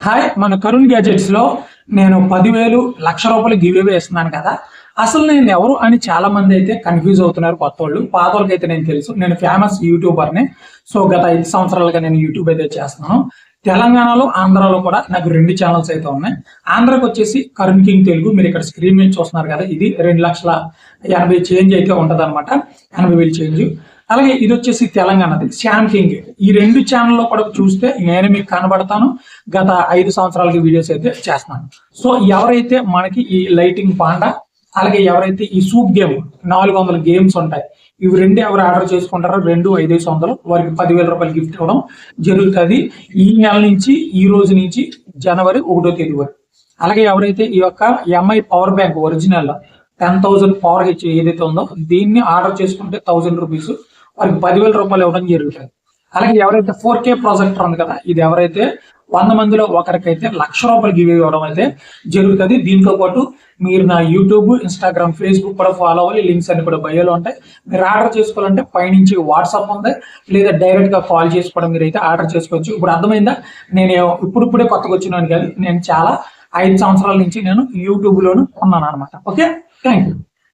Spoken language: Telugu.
హాయ్, మన కరుణ్ గ్యాజెట్స్ లో నేను 10,000 లక్ష రూపాయలు గివ్ అవే ఇస్తున్నాను కదా. అసలు నేను ఎవరు అని చాలా మంది అయితే కన్ఫ్యూజ్ అవుతున్నారు. కొత్త వాళ్ళు, పాత వాళ్ళకైతే నేను తెలుసు. నేను ఫేమస్ యూట్యూబర్ని. సో గత 5 సంవత్సరాలుగా నేను యూట్యూబ్ అయితే చేస్తున్నాను. తెలంగాణలో, ఆంధ్రాలో కూడా నాకు 2 ఛానల్స్ అయితే ఉన్నాయి. ఆంధ్రాకి వచ్చేసి కరుణ్ కింగ్ తెలుగు, మీరు ఇక్కడ స్క్రీన్ మీద చూస్తున్నారు కదా, ఇది 2,80,000 చేంజ్ అయితే ఉంటది అనమాట. 80,000 చేంజ్. అలాగే ఇది వచ్చేసి తెలంగాణది శ్యామ్ కింగ్. ఈ 2 ఛానల్లో కూడా చూస్తే నేను మీకు కనబడతాను. గత 5 సంవత్సరాలకి వీడియోస్ అయితే చేస్తున్నాను. సో ఎవరైతే మనకి ఈ లైటింగ్ పాండా, అలాగే ఎవరైతే ఈ సూప్ గేమ్ 400 గేమ్స్ ఉంటాయి, ఇవి 2 ఎవరు ఆర్డర్ చేసుకుంటారో 2, 500 వారికి 10,000 రూపాయలు గిఫ్ట్ ఇవ్వడం జరుగుతుంది. ఈ నెల నుంచి, ఈ రోజు నుంచి జనవరి 1వ తేదీ వరకు. అలాగే ఎవరైతే ఈ యొక్క MI power bank original 10,000 power H ఏదైతే ఉందో దీన్ని ఆర్డర్ చేసుకుంటే 1,000 రూపీస్ వారికి 10,000 రూపాయలు ఇవ్వడం జరుగుతుంది. అలాగే ఎవరైతే 4K ప్రాజెక్టర్ ఉంది కదా, ఇది ఎవరైతే 100 మందిలో ఒకరికైతే 1,00,000 రూపాయలు గివ్ ఇవ్వడం అయితే జరుగుతుంది. దీంతో పాటు మీరు నా యూట్యూబ్, ఇన్స్టాగ్రామ్, ఫేస్బుక్ కూడా ఫాలో అవ్వాలి. లింక్స్ అన్ని కూడా బయోలో ఉంటాయి. మీరు ఆర్డర్ చేసుకోవాలంటే పైనుంచి వాట్సాప్ ఉంది, లేదా డైరెక్ట్ గా కాల్ చేసుకోవడం మీరు అయితే ఆర్డర్ చేసుకోవచ్చు. ఇప్పుడు అర్థమైందా? నేను ఇప్పుడిప్పుడే కొత్తగా వచ్చినాను కాదు, నేను చాలా 5 సంవత్సరాల నుంచి నేను యూట్యూబ్ లోను ఉన్నాను అనమాట. Okay, thank you.